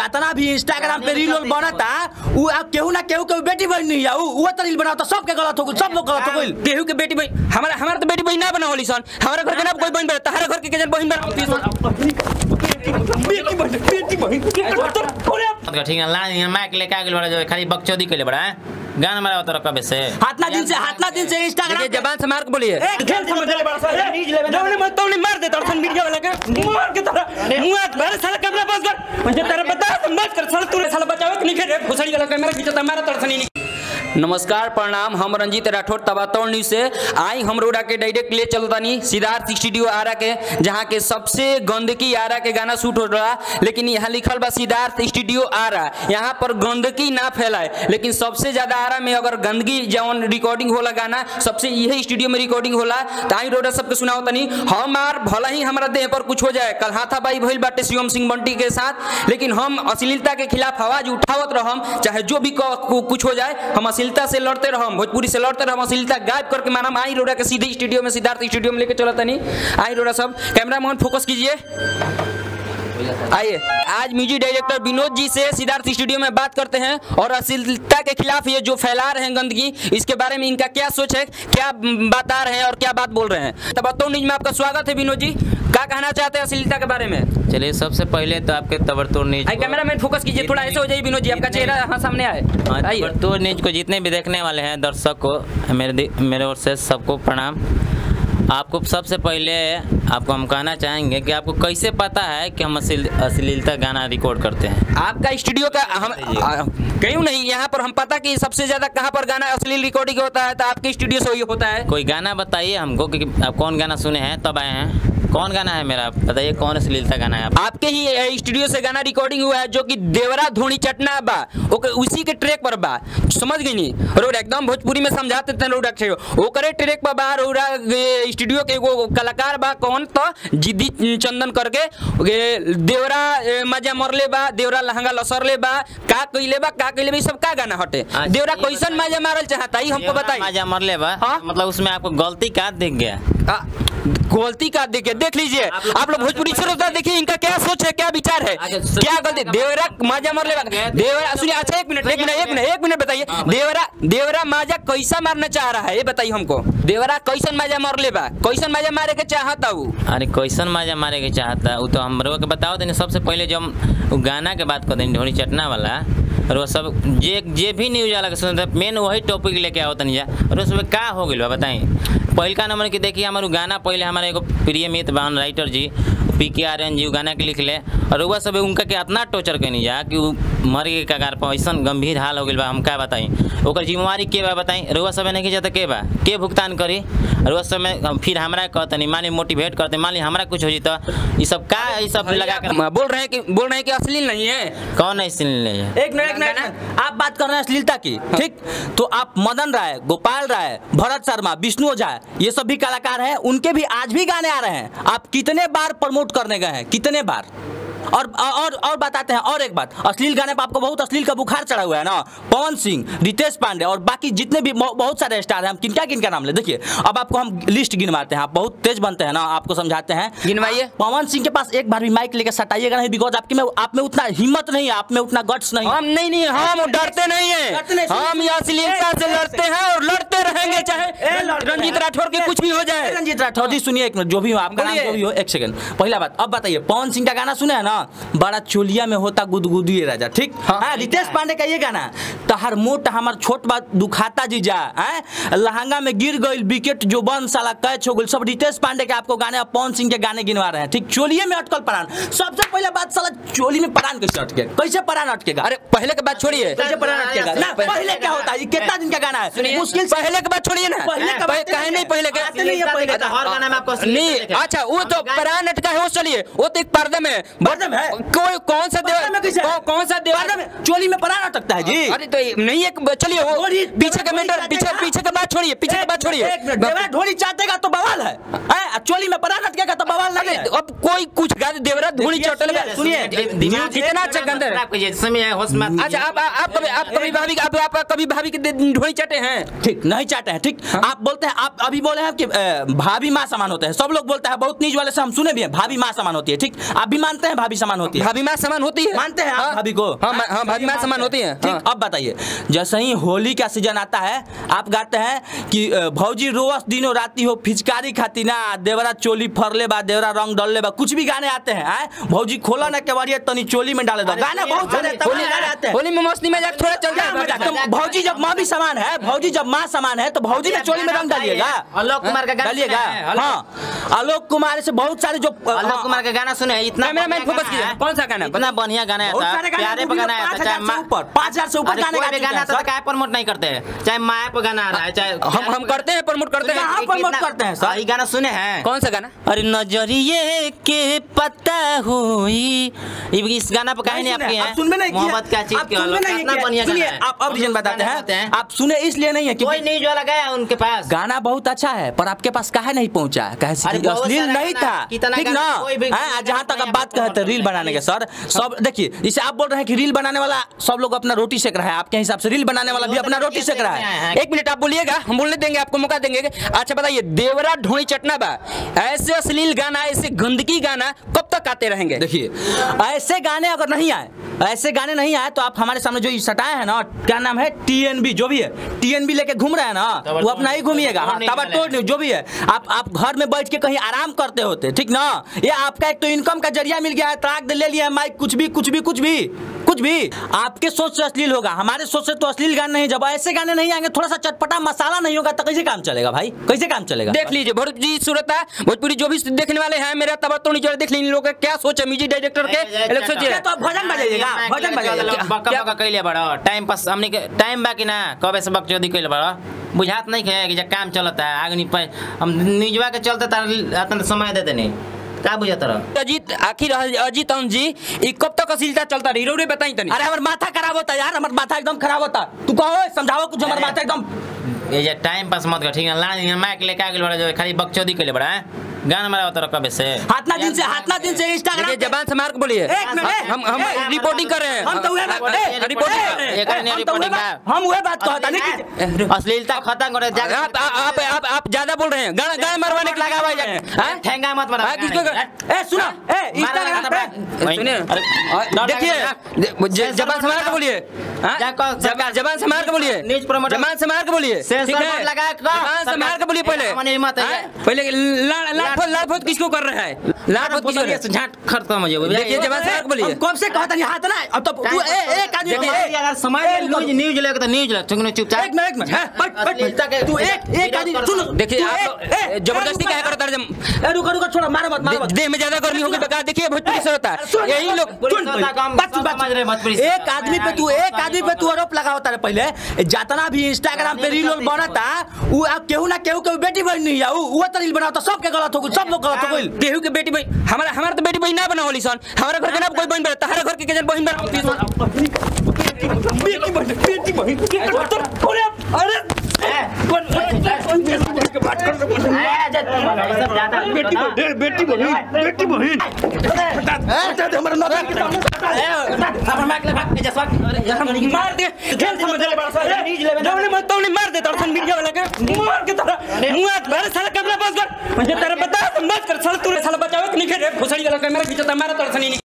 इतना भी इंस्टाग्राम पे रील बनता उ केहू ना केहू के बेटी बहन नहीं है उ तो रील बनाता सबके गलत हो गइल सब लोग गलत हो गइल। केहू के बेटी बहन हमारा तो बेटी बहन ना बनावली सन हमारा घर के ना कोई बहन बना तारा घर के जन बहन बनाती ठीक है ला माइक लेके आ गेल बड़ा जो खाली बकचोदी कइले बड़ा गाना मारा तो कबे से हाथना दिन से इंस्टाग्राम जबान से मार के बोलिए खेल समझ ले बड़ा सा जौने मत तौने मार दे तड़सन मीडिया वाला के मार के तरह मुंह मेरे साला कैमरा बंद कर मुझे तेरे बता मत कर साला तू साला बचावे नहीं रे घुसड़ी वाला कैमरा खींचता मारा तड़सन नहीं। नमस्कार प्रणाम हम रंजीत राठौर तबातौर न्यूज से आई हम रोड़ा के डायरेक्ट ले चलतानी सिद्धार्थ स्टूडियो आरा के जहाँ के सबसे गंदगी आरा के गाना शूट हो रहा लेकिन यहाँ लिखल बा सिद्धार्थ स्टूडियो आरा यहाँ पर गंदगी ना फैलाए लेकिन सबसे ज्यादा आरा में अगर गंदगी जौन रिकॉर्डिंग होला गाना सबसे यही स्टूडियो में रिकॉर्डिंग होला ताई रोड़ा सबके सुनाओ तनी हमार भला ही हमारा देह पर कुछ हो जाए कल हाथापाई भइल बाटे शिवम सिंह बंटी के साथ लेकिन हम अश्लीलता के खिलाफ आवाज उठावत रहम चाहे जो भी कुछ हो जाए हम अश्लीलता से लड़ते रहम भोजपुरी से लड़ते रहम अश्लीलता गायब करके मानम आई रोड़ा के सीधे स्टूडियो में सिद्धार्थ स्टूडियो में लेके चला तनी आई रोड़ा सब कैमरा मैन फोकस कीजिए। आइए आज म्यूजिक डायरेक्टर विनोद जी से सिद्धार्थ स्टूडियो में बात करते हैं और अश्लीलता के खिलाफ ये जो फैला रहे हैं गंदगी इसके बारे में इनका क्या सोच है क्या बता रहे हैं और क्या बात बोल रहे हैं। तबतौर न्यूज में आपका स्वागत है विनोद जी क्या कहना चाहते हैं अश्लीलता के बारे में। चलिए सबसे पहले तो आपके तबतौर न्यूज कैमरा मैन फोकस कीजिए थोड़ा ऐसे हो जाए विनोद जी आपका चेहरा हाँ सामने आए। तबतौर न्यूज को जितने भी देखने वाले हैं दर्शक को मेरे ओर से सबको प्रणाम। आपको सबसे पहले आपको हम कहना चाहेंगे कि आपको कैसे पता है कि हम अश्लीलता गाना रिकॉर्ड करते हैं। आपका स्टूडियो का हम कहीं नहीं यहाँ पर हम पता कि सबसे ज्यादा कहाँ पर गाना अश्लील रिकॉर्डिंग होता है तो आपके स्टूडियो से होता है। कोई गाना बताइए हमको कि आप कौन गाना सुने हैं तब आए हैं कौन गाना है मेरा बताइए कौन अश्लीलता गाना है आपके ही स्टूडियो से गाना रिकॉर्डिंग हुआ है जो कि देवरा धोनी चटना बा उसी के ट्रैक पर बा समझ गई नहीं रोड एकदम भोजपुरी में समझाते थे रोड अच्छे ओकरे ट्रैक पर बा रोड़ा स्टूडियो के वो कलाकार बा कौन तो जिद्दी चंदन करके देवरा मजा मरले बा देवरा लहंगा लसरले बा का कइले बा सब का गाना हटे देवरा कैसन मजा मारल चाहता ही हमको बताइए। मजा मरले बा मतलब उसमें आपको गलती का दिख गया गलती का देख लीजिए आप लोग भोजपुरी श्रोता देखिए इनका क्या सोच है क्या विचार है क्या गलती देवरा माजा मर ले देवरा सुनिए अच्छा एक मिनट बताइए देवरा माजा कैसा मारना चाह रहा है ये बताइए हमको देवरा कैसन माजा मर ले कैसन माजा मारे के चाहता हूँ। अरे कैसन माजा मारे के चाहता वो तो हम के बताओ देने सबसे पहले जब गाना के बात कर दें ढोनी चटना वाला और वो सब जे भी न्यूज वाला सुनते मेन वही टॉपिक लेके आओ तनिया और उसमें का हो गया बताई पहल का नंबर की देखिए हमारे गाना पहले हमारे एगो प्रिय मित्र बान राइटर जी PKRN जी गाना के लिख ले और वह सब उनका के इतना टॉर्चर करनी जा कि मर के कगार पर ऐसा गंभीर हाल हो गया हम क्या बताई ओकर जिम्मेवारी के बा बताई रुआ सब नहीं जाता के भुगतान करी और वह समय फिर हमारा कहते मान मोटिवेट करते मान ली हमारा कुछ हो जाता ये सब का ये सब लगा कर बोल रहे हैं कि अश्लील नहीं है कौन अश्लील नहीं है। एक मिनट आप बात कर रहे हैं अश्लीलता की ठीक तो आप मदन राय गोपाल राय भरत शर्मा विष्णु ओझा ये सब भी कलाकार हैं उनके भी आज भी गाने आ रहे हैं आप कितने बार प्रमोट करने गए हैं कितने बार और बताते हैं और एक बात अश्लील गाने पर आपको बहुत अश्लील का बुखार चढ़ा हुआ है ना पवन सिंह रितेश पांडे और बाकी जितने भी बहुत सारे स्टार हैं हम किनका नाम ले देखिए अब आपको हम लिस्ट गिनवाते हैं आप बहुत तेज बनते हैं ना आपको समझाते हैं गिनवाइए। पवन सिंह के पास एक बार भी माइक लेकर सटाइएगा नहीं बिकॉज आप में उतना हिम्मत नहीं है आप में उतना गट्स नहीं हम नहीं हम डरते नहीं है हम अश्लीलता से लड़ते हैं और लड़ते रहेंगे चाहे रंजीत राठौर के कुछ भी हो जाए। रंजीत राठौर जी सुनिए एक मिनट जो भी आपका नाम जो भी हो एक सेकंड पहला बात अब बताइए पवन सिंह का गाना सुने हैं ना बड़ा चोलिया में होता गुदगुदी राजा ठीक हाँ रितेश पांडे का ये गाना तहर मोट हमार छोट बात दुखाता जीजा है लहंगा में गिर गई विकेट जो बन साला कैच हो गई सब रितेश पांडे के आपको गाने पवन सिंह के गाने गिनवा रहे हैं ठीक चोलिए में अटकल परान सबसे पहले बात साला चोली में परान कैसे अटके कैसे परान अटकेगा। अरे पहले के बात छोड़िए कैसे परान अटकेगा ना पहले क्या होता है कितना दिन का गाना है मुश्किल पहले के बात छोड़िए ना कहे नहीं पहले के हर गाना में आपको नहीं अच्छा वो तो परान अटका है वो चलिए वो तो एक पर्दे में है कौन सा देवर चोली में परान अटकता है जी। अरे तो नहीं एक चलिए वो पीछे का मैटर, पीछे का बात छोड़िए, पीछे का बात छोड़िए। देवरा ढोली चाटेगा तो बवाल है, चोली में परान अटकेगा तो बवाल नहीं है। अब कोई कुछ गा दे, देवरा ढोली चटल में सुनिए इतना अच्छा गंदर। अच्छा आप कभी भाभी के ढोली चाटे हैं? ठीक नहीं चाटे हैं, ठीक। आप बोलते हैं, आप अभी बोले हैं कि भाभी माँ समान होते हैं, सब लोग बोलते हैं, बहुत नीच वाले से हम सुने भी हैं, भाभी माँ समान होती है, ठीक। आप भी मानते हैं भाभी समान होती है? भाभी माँ समान होती है, मानते हैं आप भाभी को? हाँ भाभी माँ समान होती है, ठीक। अब बताइए, जैसे ही होली का सीजन आता है आप गाते हैं कि भौजी रोवस दिनों राती हो फिचकारी खाती ना, देवरा चोली फरले बा, देवरा रंग डलले बा, कुछ भी गाने आते हैं। भौजी खोला ना केवड़िया तनी चोली में डाले दो, गाने बहुत सारे आते हैं। होली में मस्ती में थोड़ा चल जाए। भौजी जब माँ भी समान है, भौजी जब माँ समान है तो भौजी ने चोली में रंग डालिएगा, आलोक कुमार का गाना डालिएगा। हाँ, आलोक कुमार से बहुत सारे जो आलोक कुमार का गाना सुने, इतना मैं फोकस किया। कौन सा गाना? इतना बढ़िया गाना है, प्यारे पे गाना है, 5000 से ऊपर गाने गाना तो क्या प्रमोट नहीं करते हैं, चाहे माया पे गाना आ रहा है, चाहे हम करते हैं, प्रमोट करते हैं, प्रमोट करते हैं सर। ये गाना सुने हैं? कौन सा गाना? अरे नजरिए के पता हुई, इस गाना पे कहीं नहीं आपके हैं। सुन में नहीं मोहब्बत क्या चीज के, कितना बढ़िया गाना है। आप अब रीजन बताते हैं, आप सुने इसलिए नहीं है कि कोई न्यूज वाला गया उनके पास, गाना बहुत अच्छा है पर आपके पास काहे नहीं पहुंचा? अश्लील नहीं था, ठीक ना? जहाँ तक आप बात कहते रील बनाने के सर, सब देखिए, जैसे आप बोल रहे हैं कि रील बनाने वाला सब लोग अपना रोटी सेक रहा है, आपके हिसाब से रील बनाने वाला भी अपना रोटी सेक रहा है। एक मिनट आप बोलिएगा, हम बोलने देंगे, आपको मौका देंगे। अच्छा बताइए, देवरा ढोली चटना बा, ऐसे अश्लील गाना, ऐसे गंदगी गाना कब तक आते रहेंगे? देखिए, ऐसे गाने अगर नहीं आए, ऐसे गाने नहीं आए तो आप हमारे सामने जो सटाए हैं ना, क्या नाम है, TNB जो भी है, TNB लेके घूम रहे हैं ना, वो अपना ही घूमिएगा। ताबड़तोड़ न्यूज जो भी है, आप घर में बैठ के कहीं आराम करते होते, ठीक ना? ये आपका एक तो इनकम का जरिया मिल गया है, ट्रैक ले लिया है, माइक, कुछ भी आपके सोच से अश्लील होगा, हमारे सोच से तो अश्लील गाने नहीं। जब ऐसे गाने नहीं आएंगे, थोड़ा सा चटपटा मसाला नहीं होगा तो कैसे काम चलेगा भाई? कैसे काम चलेगा? देख लीजिए भोजपुरी सूरत है, भोजपुरी जो भी देखने वाले हैं, मेरा ताबड़तोड़ नीचे देख लीजिए, लोग क्या सोच है म्यूजिक डायरेक्टर के। सोचिए तो भजन बजाइएगा, भजन बजाइएगा, कैले बड़ा टाइम पास, हमने के टाइम बाकी ना, कबे से बकचोदी कैले बड़ा, बुझात नहीं है कि जब काम चलता है आगे नहीं, हम न्यूजवा के चलते तार समय देते नहीं, क्या बुझाता रहा? अजीत, आखिर अजीत जी ये कब तक अश्लीलता चलता रही? रे बताई तनी। अरे हमारा माथा खराब होता यार, हमारा माथा एकदम खराब होता। तू कहो समझाओ कुछ, हमारा माथा एकदम ये जे टाइम पास मत कर, ठीक है? लाइन माइक लेके आगे बड़ा, जो खाली बकचोदी के लिए बड़ा है, गाना मारा होता रहा कबे से, हाथना दिन से इंस्टाग्राम जबान से मार के बोलिए। हम रिपोर्टिंग कर रहे हैं, हम तो वह बात कहता नहीं, अश्लीलता खत्म करे। आप ज्यादा बोल रहे हैं, गाना मरवाने के लगा हुआ है, ठेंगा मत मारा। किसको? ए सुनो, इंस्टाग्राम पे सुनिए, देखिए, जबान से मार के बोलिए, जबान से मार के बोलिए, न्यूज प्रमोटर जबान से मार के बोलिए, ठीक है? जबान से मार के बोलिए, पहले लाफत किसको कर रहा है? लाफत किसको? झाट खत्म हो जाए। देखिए, जबान से मार के बोलिए। कब से कहता नहीं हाथ ना, अब तो एक आदमी अगर समय न्यूज लेगा तो न्यूज ले, चुपचाप एक मिनट, तू एक आदमी सुन। देखिए, आप जबरदस्ती क्या करता है? रुको छोड़ो, मारो मत। देह में ज्यादा गर्मी होगी बेकार। देखिए भोजपुरी से होता है यही लोग, एक आदमी पे तू आरोप लगा होता है। पहले जितना भी इंस्टाग्राम पे रील बनता, वो केहू ना केहू बेटी बहन नहीं है, वो तो रील बनाता, सबके गलत हो गई, सब लोग गलत हो गई। केहू के बेटी बहन, हमारा तो बेटी बहन ना बना होली सन, हमारे घर के ना कोई बहन बना, हमारे घर के बहन बना मार दे तड़सन मीडिया वाला के मार के तरह मुंह मेरे साला कैमरा बंद कर, मुझे तेरा बता मत कर साला, तूने साला बचाओ कि नहीं? घुसड़ी वाला कैमरा खींचता मारा तड़सन ही।